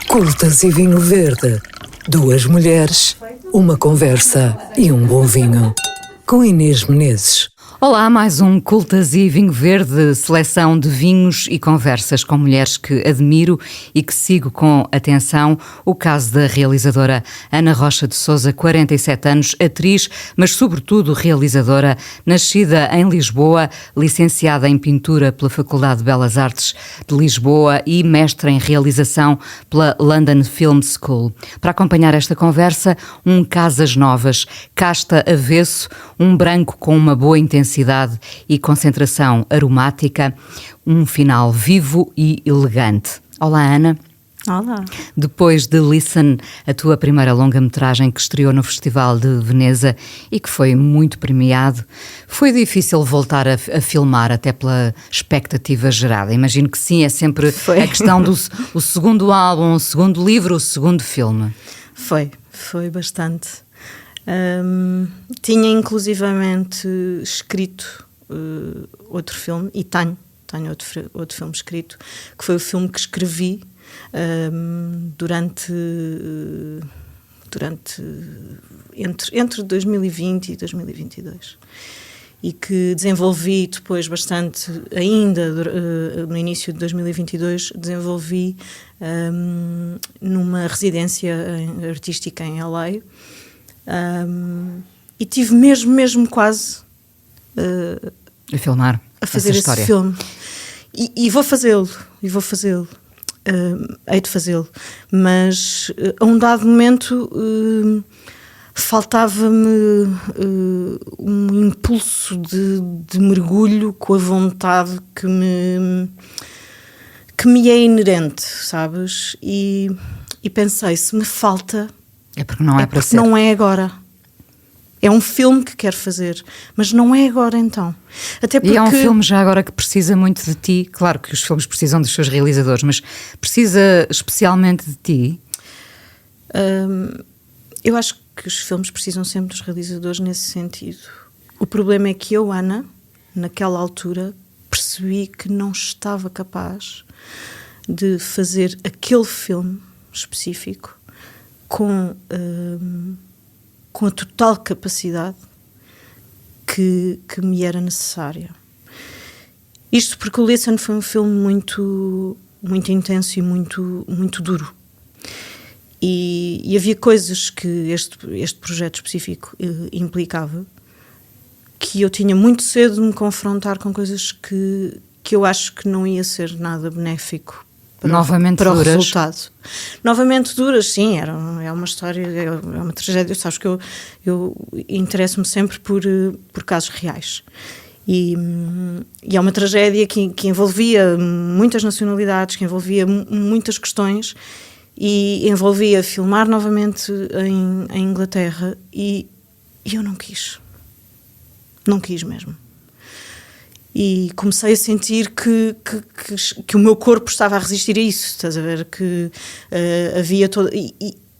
Curtas e Vinho Verde. Duas mulheres, uma conversa e um bom vinho. Com Inês Menezes. Olá, mais um Cultas e Vinho Verde, seleção de vinhos e conversas com mulheres que admiro e que sigo com atenção. O caso da realizadora Ana Rocha de Sousa, 47 anos, atriz, mas sobretudo realizadora, nascida em Lisboa, licenciada em pintura pela Faculdade de Belas Artes de Lisboa e mestra em realização pela London Film School. Para acompanhar esta conversa, um Casas Novas, casta avesso, um branco com uma boa intensidade e concentração aromática, um final vivo e elegante. Olá, Ana. Olá. Depois de Listen, a tua primeira longa-metragem que estreou no Festival de Veneza e que foi muito premiado, foi difícil voltar a filmar até pela expectativa gerada? Imagino que sim, é sempre a questão do o segundo álbum, o segundo livro, o segundo filme. Foi bastante. Tinha inclusivamente escrito outro filme, e tenho outro filme escrito, que foi o filme que escrevi entre 2020 e 2022 e que desenvolvi depois bastante, ainda no início de 2022, desenvolvi numa residência artística em LA. E tive mesmo quase a filmar, a fazer esse história. filme e vou fazê-lo hei de fazê-lo, mas a um dado momento faltava-me um impulso de mergulho com a vontade que me é inerente, sabes? E pensei, se me falta, é porque não é para ser. Não é agora. É um filme que quero fazer, mas não é agora então. Até porque... E é um filme já agora que precisa muito de ti. Claro que os filmes precisam dos seus realizadores, mas precisa especialmente de ti? Eu acho que os filmes precisam sempre dos realizadores nesse sentido. O problema é que eu, Ana, naquela altura, percebi que não estava capaz de fazer aquele filme específico com a total capacidade que me era necessária. Isto porque o Listen foi um filme muito intenso e muito duro. E havia coisas que este projeto específico implicava, que eu tinha muito cedo de me confrontar com coisas que eu acho que não ia ser nada benéfico para o resultado. Novamente duras, sim, é uma história, é uma tragédia. Sabes que eu interesso-me sempre por casos reais. E é uma tragédia que envolvia muitas nacionalidades, que envolvia muitas questões e envolvia filmar novamente em Inglaterra e eu não quis. Não quis mesmo. E comecei a sentir que o meu corpo estava a resistir a isso, estás a ver? Que havia todo...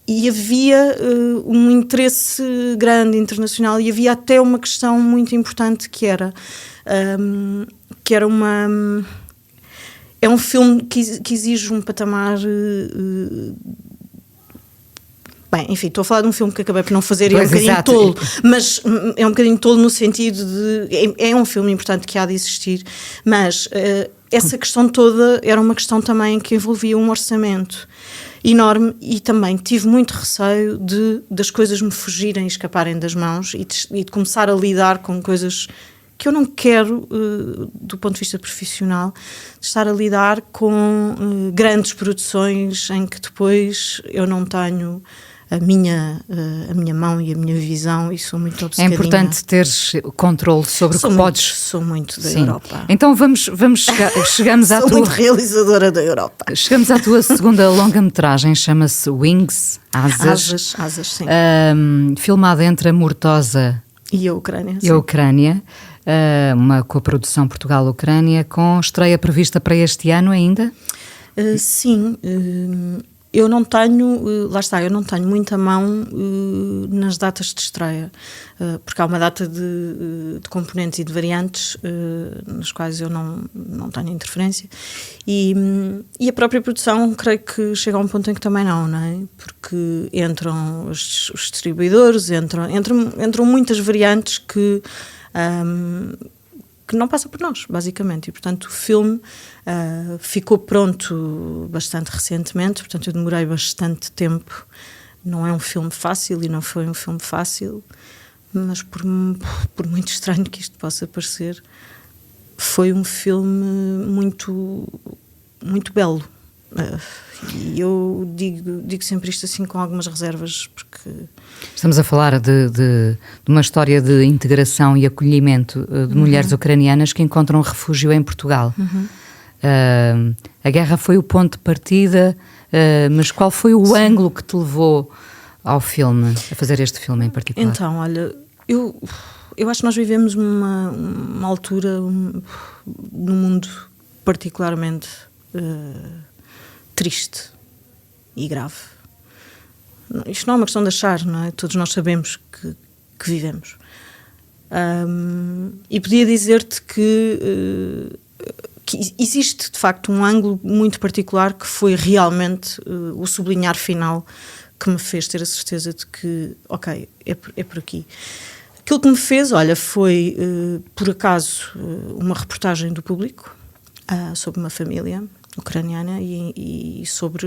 E havia um interesse grande internacional e havia até uma questão muito importante que era é um filme que exige um patamar... Bem, enfim, estou a falar de um filme que acabei por não fazer e é um bocadinho tolo, mas é um bocadinho tolo no sentido de... É um filme importante que há de existir, mas essa questão toda era uma questão também que envolvia um orçamento enorme e também tive muito receio das coisas me fugirem e escaparem das mãos e de começar a lidar com coisas que eu não quero, do ponto de vista profissional, de estar a lidar com grandes produções em que depois eu não tenho a minha mão e a minha visão e sou muito obcecadinha. É importante teres controle sobre o que podes... Sou muito da Europa. Então chegamos à sou tua... muito realizadora da Europa. Chegamos à tua segunda longa-metragem, chama-se Wings, Asas. Asas, sim. Filmada entre a Mortosa e a Ucrânia. E a Ucrânia. Uma coprodução Portugal-Ucrânia, com estreia prevista para este ano ainda? Sim. eu não tenho, lá está, eu não tenho muita mão nas datas de estreia, porque há uma data de componentes e de variantes nas quais eu não tenho interferência, e a própria produção creio que chega a um ponto em que também não é? Porque entram os distribuidores, entram muitas variantes que não passa por nós, basicamente, e portanto o filme ficou pronto bastante recentemente, portanto eu demorei bastante tempo. Não é um filme fácil e não foi um filme fácil, mas por muito estranho que isto possa parecer, foi um filme muito, muito belo. E eu digo sempre isto assim com algumas reservas, porque... Estamos a falar de uma história de integração e acolhimento de mulheres ucranianas que encontram refúgio em Portugal. A guerra foi o ponto de partida, mas qual foi o ângulo que te levou ao filme, a fazer este filme em particular? Então, olha, eu acho que nós vivemos uma altura no mundo particularmente triste e grave. Isto não é uma questão de achar, não é? Todos nós sabemos que vivemos. E podia dizer-te que existe, de facto, um ângulo muito particular que foi realmente o sublinhar final que me fez ter a certeza de que, ok, é por aqui. Aquilo que me fez, olha, foi, por acaso, uma reportagem do Público sobre uma família ucraniana e sobre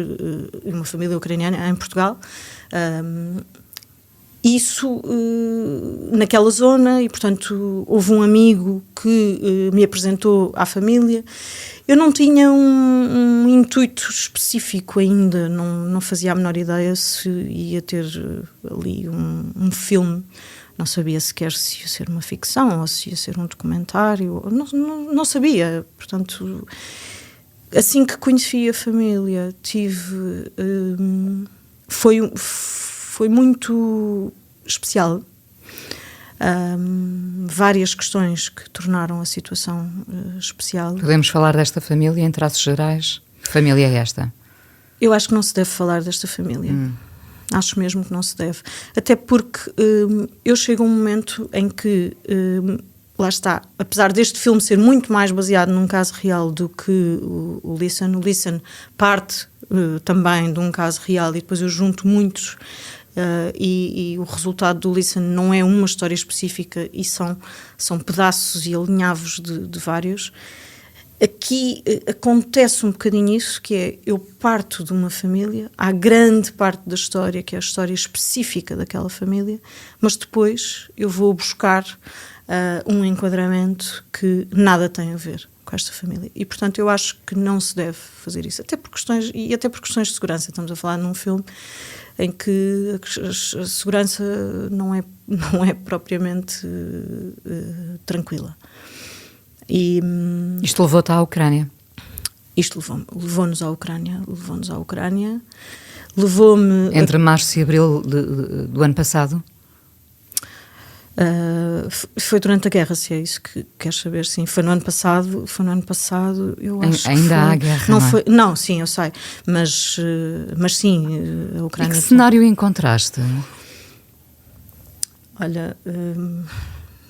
uma família ucraniana em Portugal. Isso naquela zona, e portanto houve um amigo que me apresentou à família. Eu não tinha um intuito específico ainda, não fazia a menor ideia se ia ter ali um filme. Não sabia sequer se ia ser uma ficção ou se ia ser um documentário, não sabia. Portanto, assim que conheci a família, foi muito especial. Várias questões que tornaram a situação especial. Podemos falar desta família em traços gerais? Que família é esta? Eu acho que não se deve falar desta família. Acho mesmo que não se deve. Até porque eu chego a um momento em que, lá está, apesar deste filme ser muito mais baseado num caso real do que o Listen parte também de um caso real, e depois eu junto muitos, e o resultado do Listen não é uma história específica, e são pedaços e alinhavos de vários. Aqui acontece um bocadinho isso, que é, eu parto de uma família, há grande parte da história que é a história específica daquela família, mas depois eu vou buscar um enquadramento que nada tem a ver com esta família. E, portanto, eu acho que não se deve fazer isso, até por questões de segurança. Estamos a falar num filme em que a segurança não é propriamente tranquila. E isto levou-te à Ucrânia? Isto levou-nos à Ucrânia. Levou-me... Entre março e abril do ano passado? Foi durante a guerra, se é isso que queres saber. Sim, foi no ano passado, eu acho que ainda há guerra, não foi? Não, sim, eu sei, mas sim, a Ucrânia... E que cenário encontraste? Olha,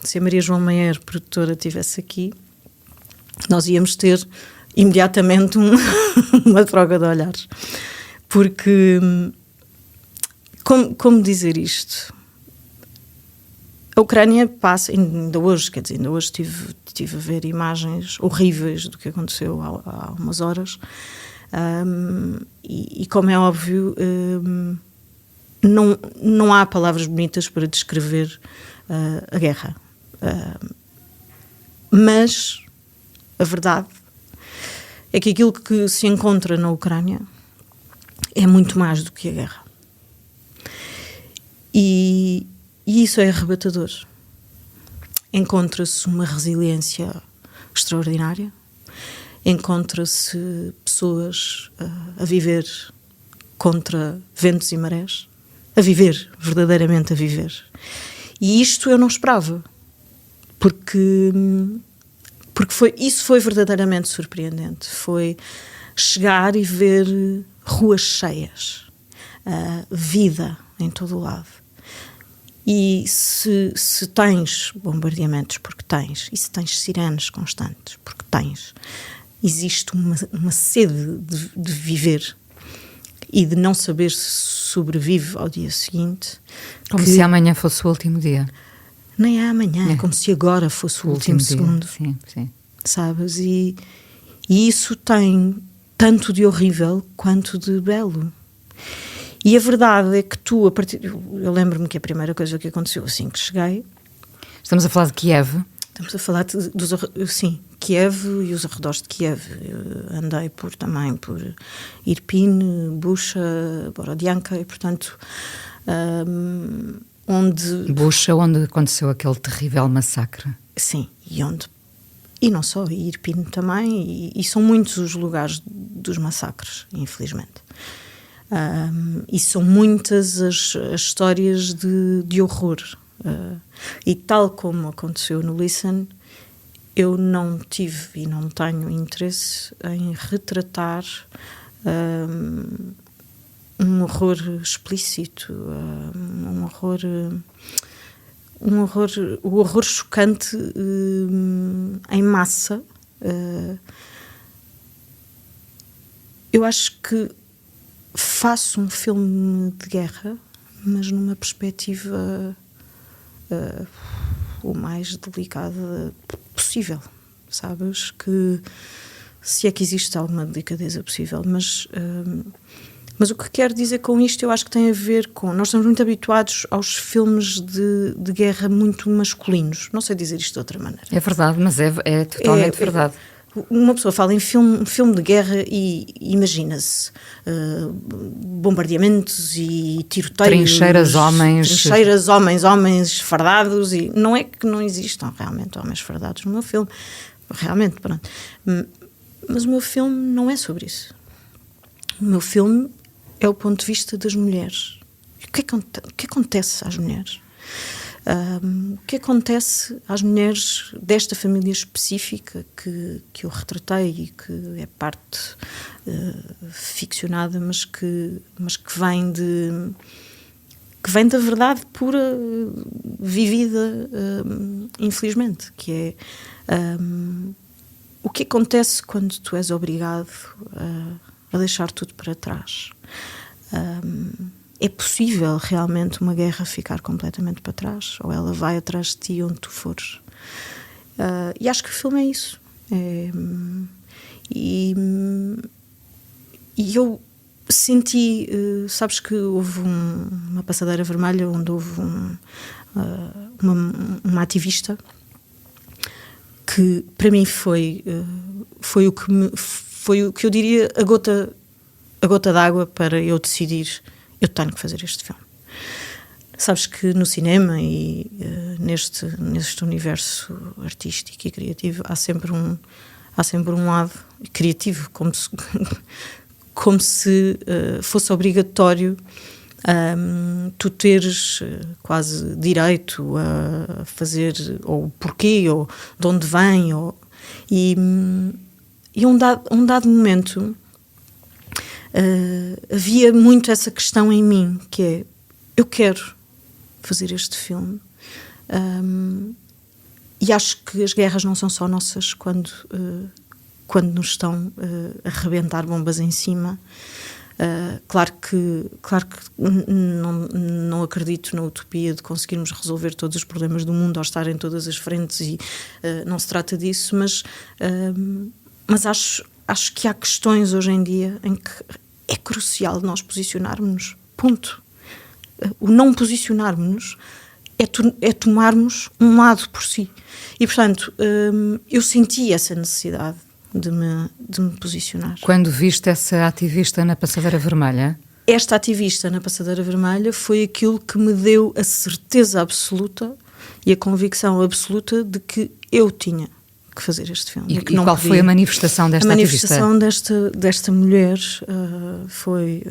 se a Maria João Maier, produtora, estivesse aqui, nós íamos ter imediatamente uma troca de olhares, porque como dizer isto? A Ucrânia passa, ainda hoje estive a ver imagens horríveis do que aconteceu há umas horas, e como é óbvio, não há palavras bonitas para descrever a guerra. Mas a verdade é que aquilo que se encontra na Ucrânia é muito mais do que a guerra. E isso é arrebatador. Encontra-se uma resiliência extraordinária, encontra-se pessoas a viver contra ventos e marés, verdadeiramente a viver. E isto eu não esperava, porque isso foi verdadeiramente surpreendente. Foi chegar e ver ruas cheias, vida em todo o lado. E se tens bombardeamentos, porque tens, e se tens sirenes constantes, porque tens, existe uma sede de viver e de não saber se sobrevive ao dia seguinte. Como se amanhã fosse o último dia. Nem é amanhã, como se agora fosse o último segundo. Sim, sim. Sabes? E isso tem tanto de horrível quanto de belo. E a verdade é que tu, eu lembro-me que a primeira coisa que aconteceu assim que cheguei... Estamos a falar de Kiev? Estamos a falar sim, Kiev e os arredores de Kiev. Eu andei também por Irpin, Bucha, Borodianka e, portanto, Bucha, onde aconteceu aquele terrível massacre. Sim, e não só, e Irpin também, e são muitos os lugares dos massacres, infelizmente. E são muitas as histórias de horror. E tal como aconteceu no Listen, eu não tive e não tenho interesse em retratar um horror explícito, o horror chocante em massa. Eu acho que faço um filme de guerra, mas numa perspectiva o mais delicada possível, sabes? Que se é que existe alguma delicadeza possível, mas o que quero dizer com isto, eu acho que tem a ver com... Nós estamos muito habituados aos filmes de guerra muito masculinos. Não sei dizer isto de outra maneira. É verdade, mas é totalmente verdade. Uma pessoa fala em filme de guerra e imagina-se bombardeamentos e tiroteios, trincheiras, homens fardados, e não é que não existam realmente homens fardados no meu filme, realmente, pronto. Mas o meu filme não é sobre isso. O meu filme é o ponto de vista das mulheres. O que acontece às mulheres? O que acontece às mulheres desta família específica que eu retratei e que é parte ficcionada, mas que vem da verdade pura, vivida, infelizmente, que é o que acontece quando tu és obrigado a deixar tudo para trás. É possível realmente uma guerra ficar completamente para trás, ou ela vai atrás de ti onde tu fores. E acho que o filme é isso. E eu senti, sabes que houve uma passadeira vermelha onde houve uma ativista que para mim foi o que eu diria a gota d'água para eu decidir: eu tenho que fazer este filme. Sabes que no cinema e neste universo artístico e criativo há sempre um lado criativo, como se fosse obrigatório tu teres quase direito a fazer, ou o porquê, ou de onde vem, e um dado momento havia muito essa questão em mim, que é: eu quero fazer este filme, e acho que as guerras não são só nossas quando nos estão a rebentar bombas em cima. Claro que não acredito na utopia de conseguirmos resolver todos os problemas do mundo ao estar em todas as frentes, e não se trata disso, mas acho que há questões hoje em dia em que é crucial nós posicionarmos-nos, ponto. O não posicionarmos-nos é tomarmos um lado por si. E, portanto, eu senti essa necessidade de me posicionar. Quando viste essa ativista na Passadeira Vermelha? Esta ativista na Passadeira Vermelha foi aquilo que me deu a certeza absoluta e a convicção absoluta de que eu tinha que fazer este filme. E qual foi a manifestação desta ativista? A manifestação desta mulher foi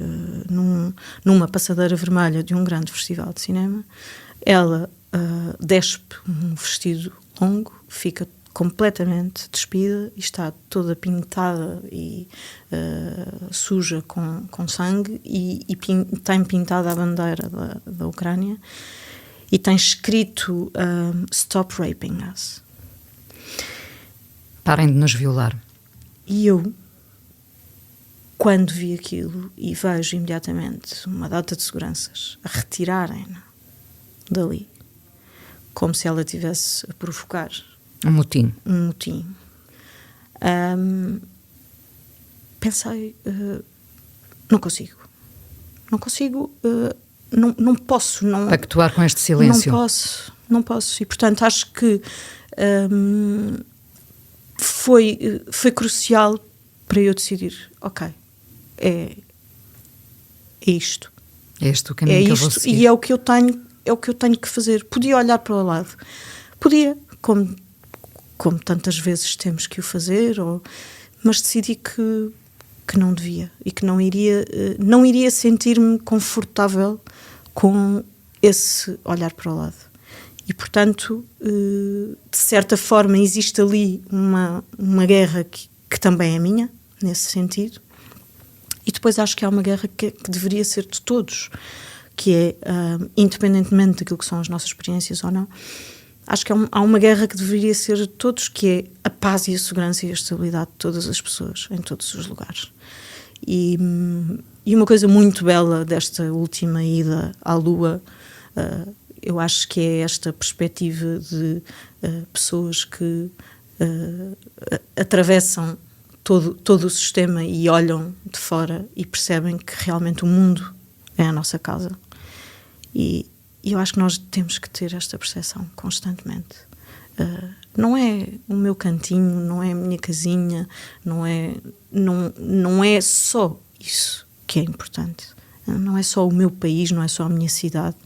numa Passadeira Vermelha de um grande festival de cinema. Ela despe um vestido longo, fica completamente despida e está toda pintada e suja com sangue e tem pintada a bandeira da Ucrânia e tem escrito Stop Raping Us. Parem de nos violar. E eu, quando vi aquilo e vejo imediatamente uma data de seguranças a retirarem-na dali, como se ela estivesse a provocar um motim. Pensei, não consigo, não posso. Pactuar com este silêncio. Não posso. E, portanto, acho que foi crucial para eu decidir, ok, é isto. É este o caminho que eu vou seguir. E é o que eu tenho que fazer. Podia olhar para o lado. Podia, como tantas vezes temos que o fazer, mas decidi que não devia e que não iria sentir-me confortável com esse olhar para o lado. E, portanto, de certa forma, existe ali uma guerra que também é minha, nesse sentido. E depois acho que há uma guerra que deveria ser de todos, que é, independentemente daquilo que são as nossas experiências ou não, acho que há uma guerra que deveria ser de todos, que é a paz e a segurança e a estabilidade de todas as pessoas, em todos os lugares. E uma coisa muito bela desta última ida à Lua, eu acho que é esta perspectiva de pessoas que atravessam todo o sistema e olham de fora e percebem que realmente o mundo é a nossa casa. E eu acho que nós temos que ter esta percepção constantemente. Não é o meu cantinho, não é a minha casinha, não é só isso que é importante. Não é só o meu país, não é só a minha cidade.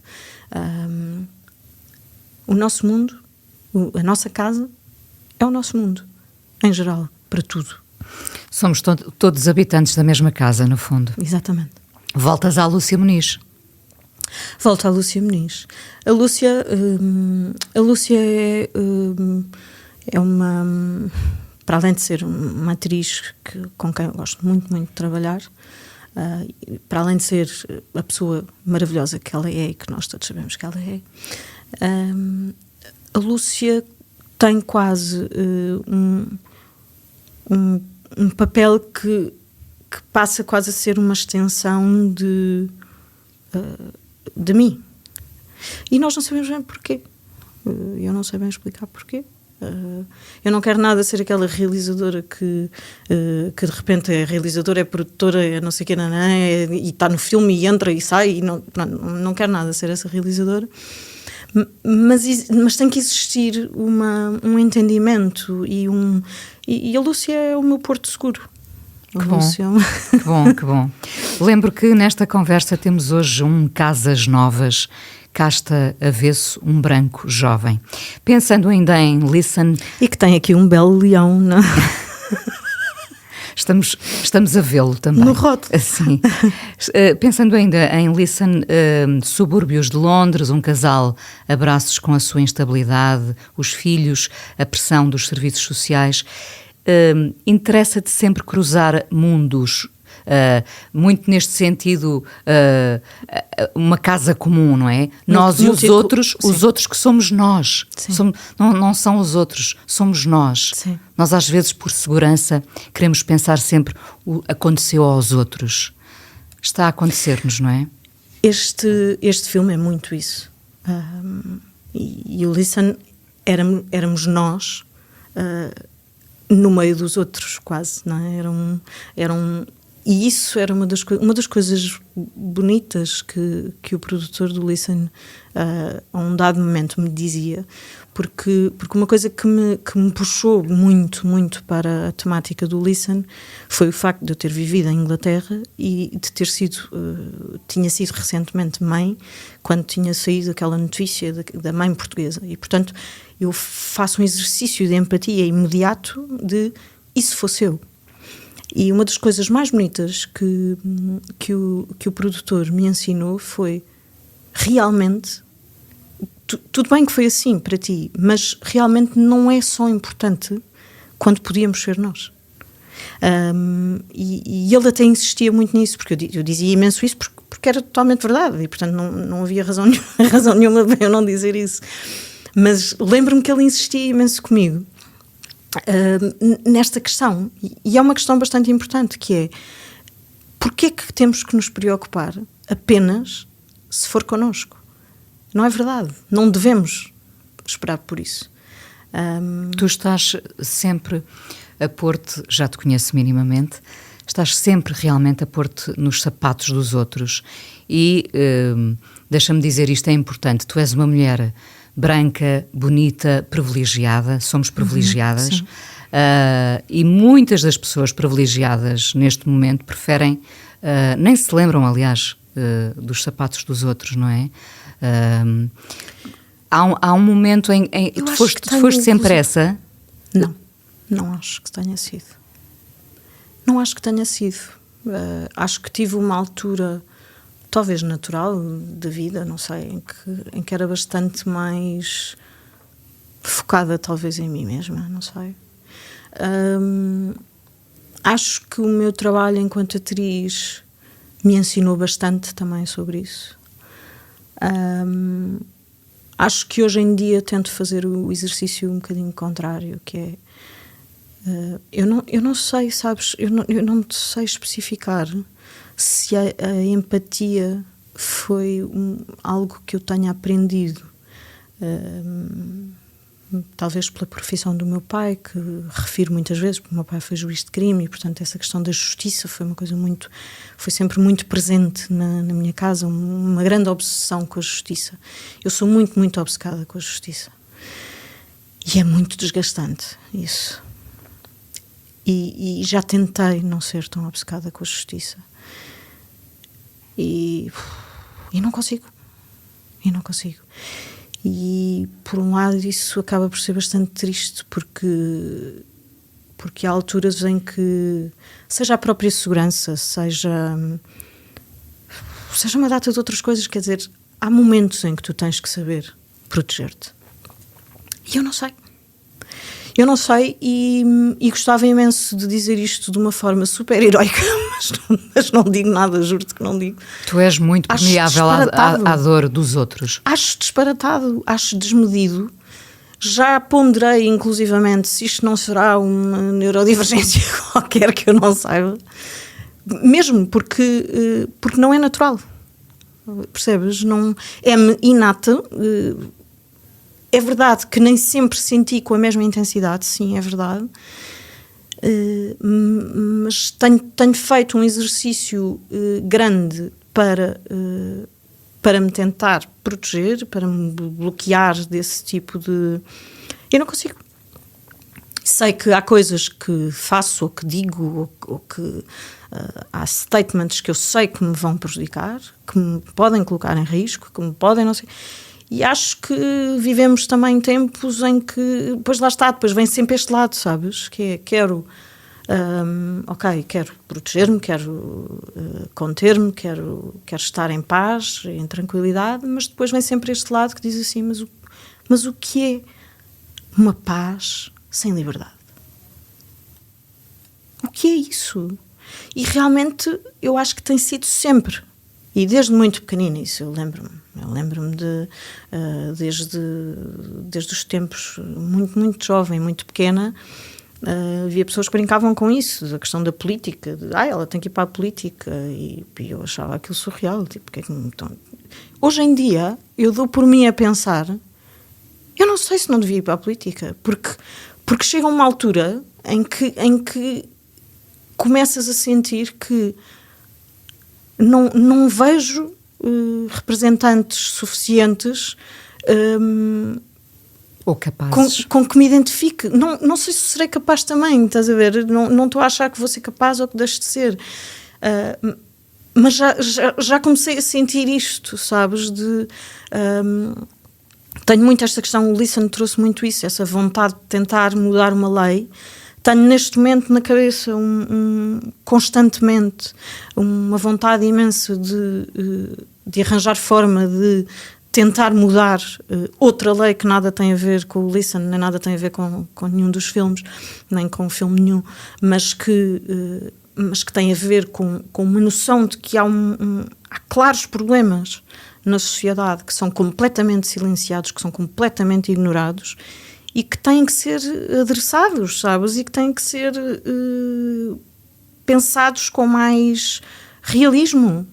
O nosso mundo, a nossa casa, é o nosso mundo, em geral, para tudo. Somos todos habitantes da mesma casa, no fundo. Exatamente. Voltas à Lúcia Muniz. Volto à Lúcia Muniz. A Lúcia é uma... Para além de ser uma atriz com quem eu gosto muito, muito de trabalhar, para além de ser a pessoa maravilhosa que ela é e que nós todos sabemos que ela é, a Lúcia tem quase um papel que passa quase a ser uma extensão de mim. E nós não sabemos bem porquê. Eu não sei bem explicar porquê. Eu não quero nada ser aquela realizadora que de repente é realizadora, é produtora, é não sei o que, e está no filme e entra e sai, e não quero nada ser essa realizadora. Mas tem que existir um entendimento e a Lúcia é o meu porto seguro. Que bom. Lembro que nesta conversa temos hoje um Casas Novas, casta avesso, um branco jovem. Pensando ainda em Listen... E que tem aqui um belo leão, não? Estamos a vê-lo também. No rótulo. Assim. Pensando ainda em Listen, subúrbios de Londres, um casal, abraços com a sua instabilidade, os filhos, a pressão dos serviços sociais... interessa-te sempre cruzar mundos, muito neste sentido, uma casa comum, não é? Nós e os outros que somos nós. Não são os outros, somos nós. Sim. Nós às vezes, por segurança, queremos pensar sempre o aconteceu aos outros. Está a acontecer-nos, não é? Este filme é muito isso. E o Listen éramos nós, no meio dos outros, quase, não é? E isso era uma das coisas bonitas que o produtor do Listen a um dado momento me dizia, porque uma coisa que me puxou muito, muito para a temática do Listen foi o facto de eu ter vivido em Inglaterra e de ter tinha sido recentemente mãe, quando tinha saído aquela notícia da mãe portuguesa, e portanto eu faço um exercício de empatia imediato de e se fosse eu? E uma das coisas mais bonitas que o produtor me ensinou foi realmente tudo bem que foi assim para ti, mas realmente não é só importante quando podíamos ser nós. E ele até insistia muito nisso, porque eu dizia imenso isso porque era totalmente verdade, e portanto não havia razão nenhuma para eu não dizer isso. Mas lembro-me que ele insistia imenso comigo nesta questão, e é uma questão bastante importante, que é: porquê é que temos que nos preocupar apenas se for connosco? Não é verdade, não devemos esperar por isso. Tu estás sempre a pôr-te, já te conheço minimamente, estás sempre realmente a pôr-te nos sapatos dos outros, e deixa-me dizer, isto é importante, tu és uma mulher branca, bonita, privilegiada, somos privilegiadas, e muitas das pessoas privilegiadas neste momento preferem, nem se lembram, aliás, dos sapatos dos outros, não é? Há um momento em que tu foste sempre essa? Não acho que tenha sido. Não acho que tenha sido. Acho que tive uma altura, talvez natural, da vida, não sei, em que era bastante mais focada, talvez, em mim mesma, não sei. Acho que o meu trabalho enquanto atriz me ensinou bastante também sobre isso. Acho que hoje em dia tento fazer o exercício um bocadinho contrário, que é... eu não sei, sabes, eu não te sei especificar se a empatia foi algo que eu tenha aprendido, talvez pela profissão do meu pai, que refiro muitas vezes, porque o meu pai foi juiz de crime, e portanto essa questão da justiça foi sempre muito presente na minha casa, uma grande obsessão com a justiça. Eu sou muito, muito obcecada com a justiça, e é muito desgastante isso. E já tentei não ser tão obcecada com a justiça. E não consigo. E, por um lado, isso acaba por ser bastante triste, porque há alturas em que, seja a própria segurança, seja uma data de outras coisas, quer dizer, há momentos em que tu tens que saber proteger-te. E eu não sei. E gostava imenso de dizer isto de uma forma super heroica, mas não digo nada, juro-te que não digo. Tu és muito permeável à dor dos outros. Acho disparatado, acho desmedido. Já ponderei, inclusivamente, se isto não será uma neurodivergência qualquer que eu não saiba. Mesmo porque não é natural. Percebes? Não, é-me inata. É verdade que nem sempre senti com a mesma intensidade, sim, é verdade, mas tenho feito um exercício grande para me tentar proteger, para me bloquear desse tipo de... Eu não consigo. Sei que há coisas que faço ou que digo, ou que há statements que eu sei que me vão prejudicar, que me podem colocar em risco, que me podem não sei... E acho que vivemos também tempos em que, depois lá está, depois vem sempre este lado, sabes? Que é, quero proteger-me, quero conter-me, quero estar em paz, em tranquilidade, mas depois vem sempre este lado que diz assim, mas o que é uma paz sem liberdade? O que é isso? E realmente eu acho que tem sido sempre. E desde muito pequenina, isso eu lembro-me desde os tempos, muito, muito jovem, muito pequena, havia pessoas que brincavam com isso, a questão da política, ela tem que ir para a política, e eu achava aquilo surreal, tipo, porque é que não estão... Hoje em dia, eu dou por mim a pensar, eu não sei se não devia ir para a política, porque chega uma altura em que começas a sentir que não vejo representantes suficientes ou capazes com que me identifique. Não sei se serei capaz também, estás a ver? Não estou a achar que vou ser capaz ou que deixo de ser. Mas já comecei a sentir isto, sabes? Tenho muito esta questão, o Listen trouxe muito isso, essa vontade de tentar mudar uma lei. Tenho neste momento na cabeça constantemente uma vontade imensa de arranjar forma de tentar mudar outra lei que nada tem a ver com o Listen, nem nada tem a ver com nenhum dos filmes, nem com filme nenhum, mas que tem a ver com uma noção de que há claros problemas na sociedade que são completamente silenciados, que são completamente ignorados e que têm que ser adressados, sabes? E que têm que ser pensados com mais realismo.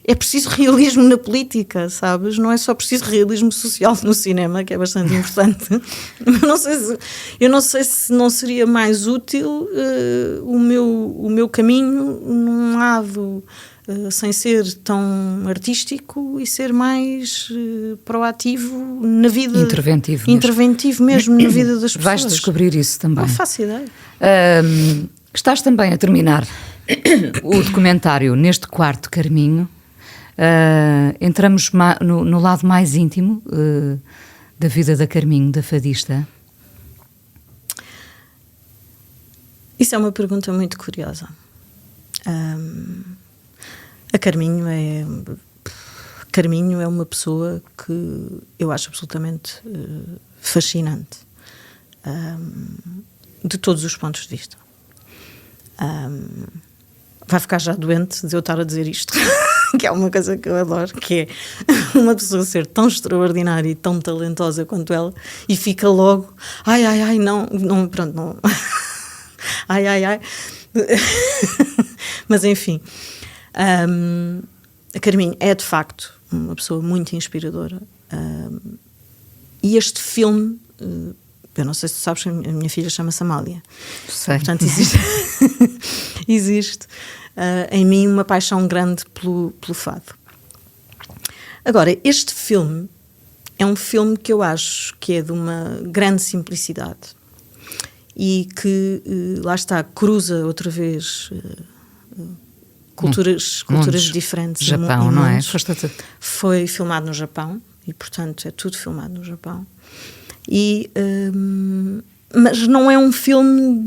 É preciso realismo na política, sabes? Não é só preciso realismo social no cinema, que é bastante importante. Eu não sei se não seria mais útil o meu caminho num lado sem ser tão artístico e ser mais proativo na vida. Interventivo mesmo na vida das pessoas. Vais descobrir isso também. Não faço ideia. Estás também a terminar o documentário Neste Quarto Carminho. Entramos no lado mais íntimo da vida da Carminho, da fadista. Isso é uma pergunta muito curiosa. A Carminho é uma pessoa que eu acho absolutamente fascinante, de todos os pontos de vista. Vai ficar já doente de eu estar a dizer isto, que é uma coisa que eu adoro, que é uma pessoa ser tão extraordinária e tão talentosa quanto ela, e fica logo, não, pronto, não, ai. Mas enfim, a Carminho é de facto uma pessoa muito inspiradora, e este filme, eu não sei se tu sabes, a minha filha chama-se Amália. Sei. Portanto, existe em mim uma paixão grande pelo fado. Agora, este filme é um filme que eu acho que é de uma grande simplicidade e que, lá está, cruza outra vez culturas diferentes. Japão, não é? Foi filmado no Japão e, portanto, é tudo filmado no Japão. Mas não é um filme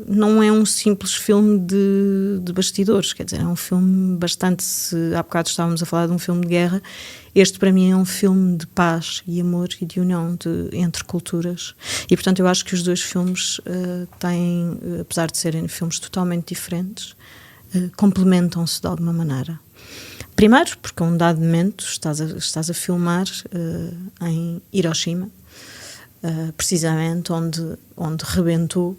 não é um simples filme de bastidores, quer dizer, é um filme bastante, há bocado estávamos a falar de um filme de guerra, este para mim é um filme de paz e amor e de união entre culturas, e portanto eu acho que os dois filmes têm, apesar de serem filmes totalmente diferentes, complementam-se de alguma maneira. Primeiro, porque a um dado momento estás a filmar em Hiroshima, precisamente onde rebentou,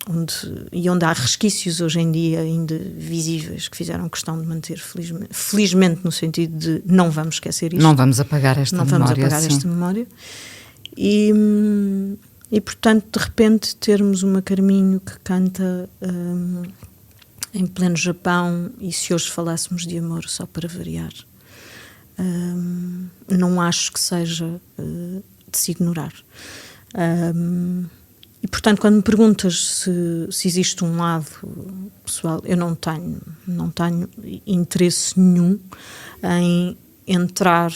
onde há resquícios hoje em dia ainda visíveis que fizeram questão de manter, felizmente no sentido de não vamos esquecer isto. Não vamos apagar esta memória. Não vamos apagar esta memória. E portanto, de repente, termos uma Carminho que canta em pleno Japão, e se hoje falássemos de amor, só para variar, não acho que seja de se ignorar. E portanto, quando me perguntas se existe um lado pessoal, eu não tenho interesse nenhum em entrar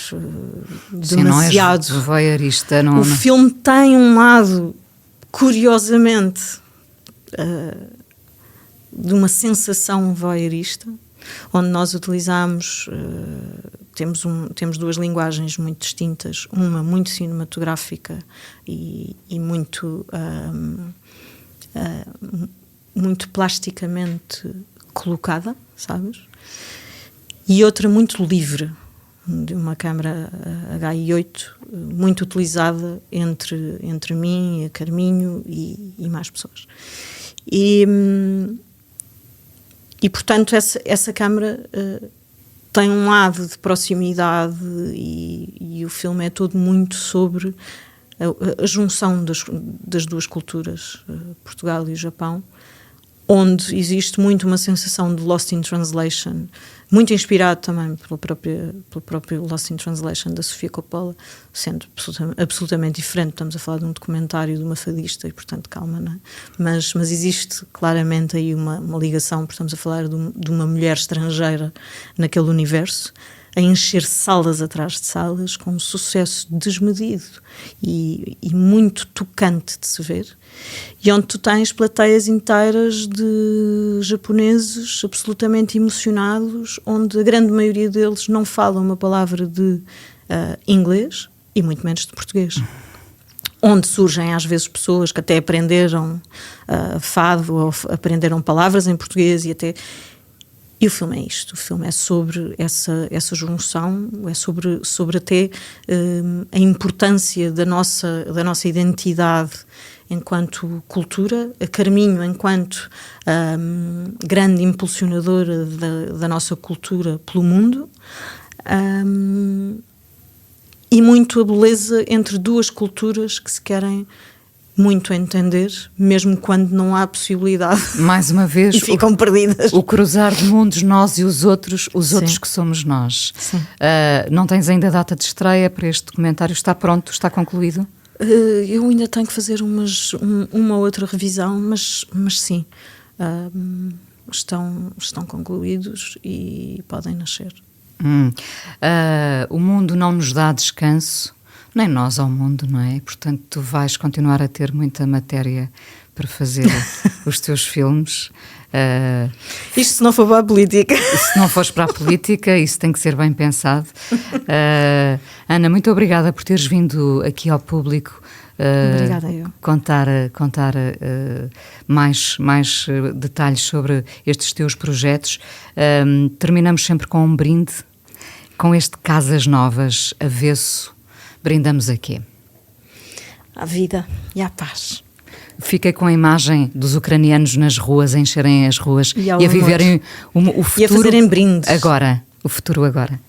demasiado. Sim, não és voyeurista, não. O filme tem um lado, curiosamente, de uma sensação voyeurista, onde nós utilizamos, temos duas linguagens muito distintas, uma muito cinematográfica e muito plasticamente colocada, sabes? E outra muito livre, de uma câmara H8 muito utilizada entre mim, a Carminho e mais pessoas. E portanto essa câmara tem um lado de proximidade e o filme é todo muito sobre a junção das duas culturas, Portugal e o Japão, onde existe muito uma sensação de Lost in Translation, muito inspirado também pelo próprio Lost in Translation da Sofia Coppola, sendo absolutamente diferente. Estamos a falar de um documentário de uma fadista e, portanto, calma, não é? Mas existe claramente aí uma ligação, porque estamos a falar de uma mulher estrangeira naquele universo. a encher salas atrás de salas, com um sucesso desmedido e muito tocante de se ver, e onde tu tens plateias inteiras de japoneses absolutamente emocionados, onde a grande maioria deles não falam uma palavra de inglês e muito menos de português. Onde surgem às vezes pessoas que até aprenderam fado ou aprenderam palavras em português e o filme é isto, o filme é sobre essa junção, é sobre até a importância da nossa identidade enquanto cultura, a Carminho enquanto grande impulsionadora da nossa cultura pelo mundo, e muito a beleza entre duas culturas que se querem muito entender, mesmo quando não há possibilidade. Mais uma vez, e ficam perdidas. O cruzar de mundos, nós e os outros que somos nós. Não tens ainda data de estreia para este documentário? Está pronto? Está concluído? Eu ainda tenho que fazer uma outra revisão, mas sim, estão concluídos e podem nascer. O mundo não nos dá descanso, nem nós ao mundo, não é? Portanto, tu vais continuar a ter muita matéria para fazer os teus filmes. Isto se não for para a política. Se não fores para a política, isso tem que ser bem pensado. Ana, muito obrigada por teres vindo aqui ao público. Obrigada eu. Contar mais detalhes sobre estes teus projetos. Terminamos sempre com um brinde, com este Casas Novas, avesso. Brindamos a quê? À vida e à paz. Fiquei com a imagem dos ucranianos nas ruas, a encherem as ruas e a viverem o futuro. E a fazerem brindes. Agora, o futuro agora.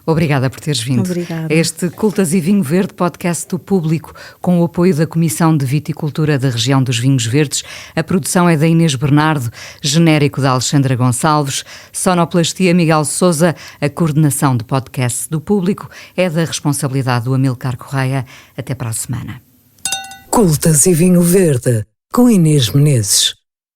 Obrigada por teres vindo. Obrigada. Este Cultas e Vinho Verde, podcast do Público, com o apoio da Comissão de Viticultura da Região dos Vinhos Verdes. A produção é da Inês Bernardo, genérico da Alexandra Gonçalves, sonoplastia Miguel Sousa, a coordenação de podcast do Público é da responsabilidade do Amilcar Correia. Até para a semana. Cultas e Vinho Verde, com Inês Menezes.